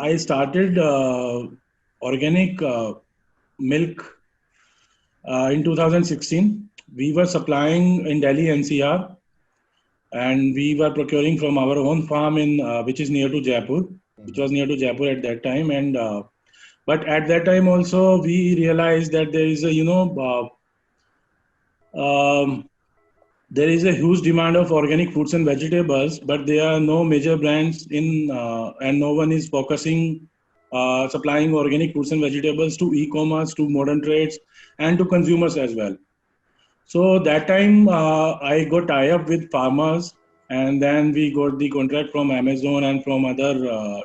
I started organic milk in 2016. We were supplying in Delhi NCR, and we were procuring from our own farm in which is near to Jaipur, which was near to Jaipur at that time. And but at that time also we realized that there is a um, there is a huge demand of organic fruits and vegetables, but there are no major brands in, and no one is focusing supplying organic fruits and vegetables to e-commerce, to modern trades, and to consumers as well. So that time I got tie up with farmers, and then we got the contract from Amazon and from other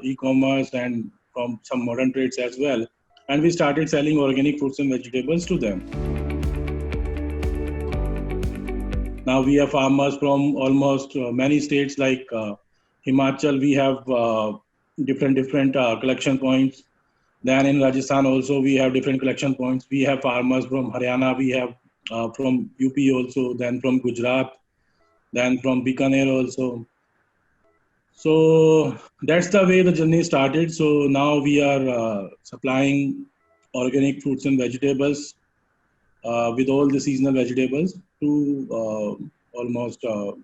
e-commerce and from some modern trades as well. And we started selling organic fruits and vegetables to them. Now we have farmers from almost many states like Himachal. We have different collection points. Then in Rajasthan also we have different collection points. We have farmers from Haryana. We have from UP also. Then from Gujarat. Then from Bikaner also. So that's the way the journey started. So now we are supplying organic fruits and vegetables with all the seasonal vegetables to almost the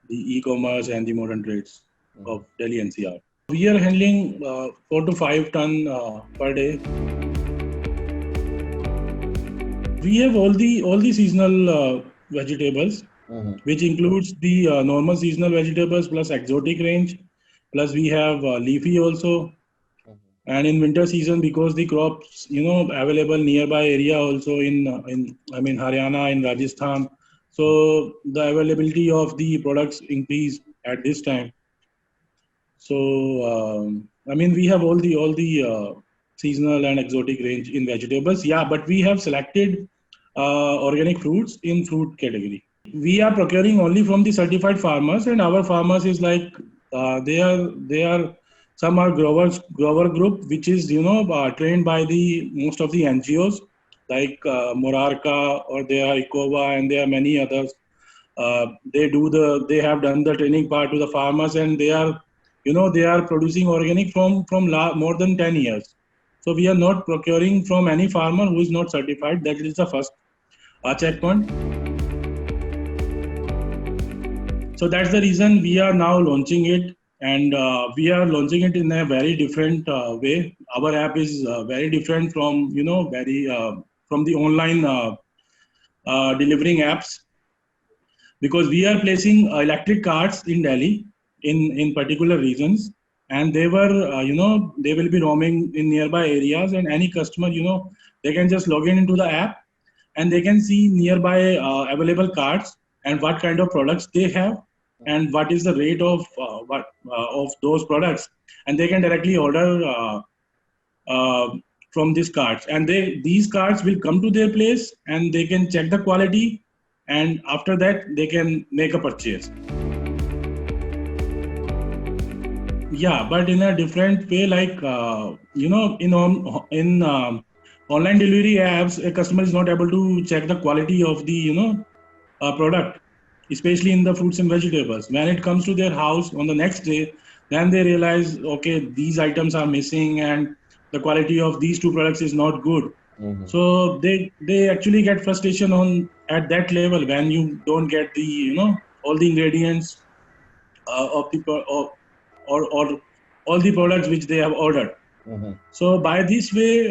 e-commerce and the modern trades of Delhi NCR. We are handling 4 to 5 ton per day. We have all the seasonal vegetables, which includes the normal seasonal vegetables plus exotic range, plus we have leafy also. And in winter season, because the crops, available nearby area also in Haryana, in Rajasthan, so the availability of the products increase at this time. So we have all the seasonal and exotic range in vegetables. Yeah, but we have selected organic fruits in fruit category. We are procuring only from the certified farmers, and our farmers is like they are some are grower group, which is trained by the most of the NGOs like Morarka, or they are Ecova, and there are many others. They have done the training part to the farmers, and they are they are producing organic from more than 10 years. So we are not procuring from any farmer who is not certified. That is the first checkpoint. So that's the reason we are now launching it, and we are launching it in a very different way. Our app is very different from from the online delivering apps, because we are placing electric carts in Delhi in particular regions, and they were they will be roaming in nearby areas, and any customer they can just log in into the app, and they can see nearby available carts and what kind of products they have, and what is the rate of of those products, and they can directly order from these cards, and these cards will come to their place, and they can check the quality, and after that they can make a purchase. Yeah, but in a different way, like in online delivery apps, a customer is not able to check the quality of the product, especially in the fruits and vegetables. When it comes to their house on the next day, then they realize, okay, these items are missing, and the quality of these two products is not good. So they actually get frustration on at that level when you don't get the all the ingredients of the or all the products which they have ordered. So by this way,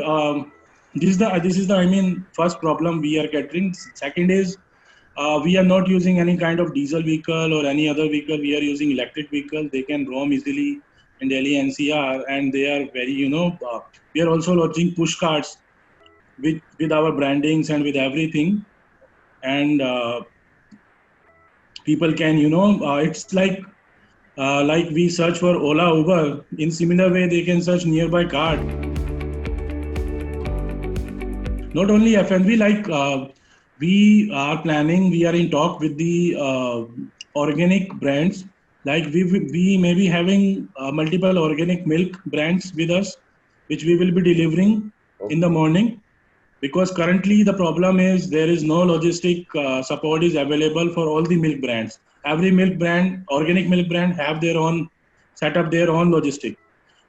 this is the first problem we are getting. Second is we are not using any kind of diesel vehicle or any other vehicle. We are using electric vehicle. They can roam easily in Delhi NCR, and they are very we are also launching push carts with our brandings and with everything, and people can it's like we search for Ola, Uber. In similar way, they can search nearby cart. Not only F&B, like we are planning, we are in talk with the organic brands. Like we may be having multiple organic milk brands with us, which we will be delivering in the morning. Because currently the problem is there is no logistic support is available for all the milk brands. Every milk brand, organic milk brand, have their own set up their own logistic.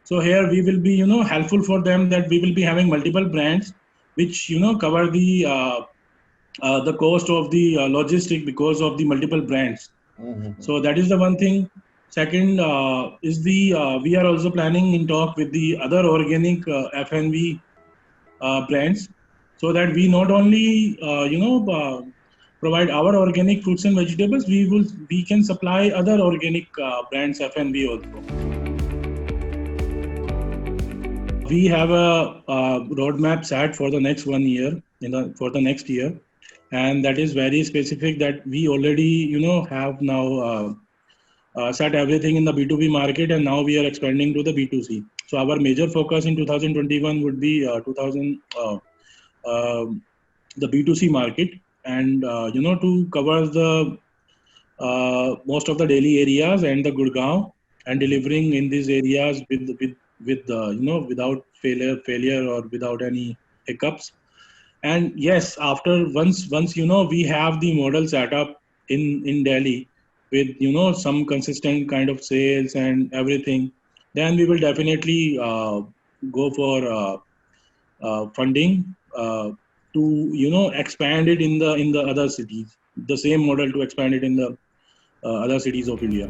So here we will be, helpful for them, that we will be having multiple brands, which cover the cost of the logistic because of the multiple brands. So that is the one thing. Second is the we are also planning in talk with the other organic FNB brands, so that we not only provide our organic fruits and vegetables, we can supply other organic brands FNB also. We have a roadmap set for the next 1 year, for the next year, and that is very specific. That we already have now set everything in the B2B market, and now we are expanding to the B2C. So our major focus in 2021 would be 2000 the B2C market, and to cover the most of the Delhi areas and the Gurgaon, and delivering in these areas with without failure or without any hiccups. And yes, after once we have the model set up in Delhi with some consistent kind of sales and everything, then we will definitely go for funding to expand it in the other cities, the same model to expand it in the other cities of India.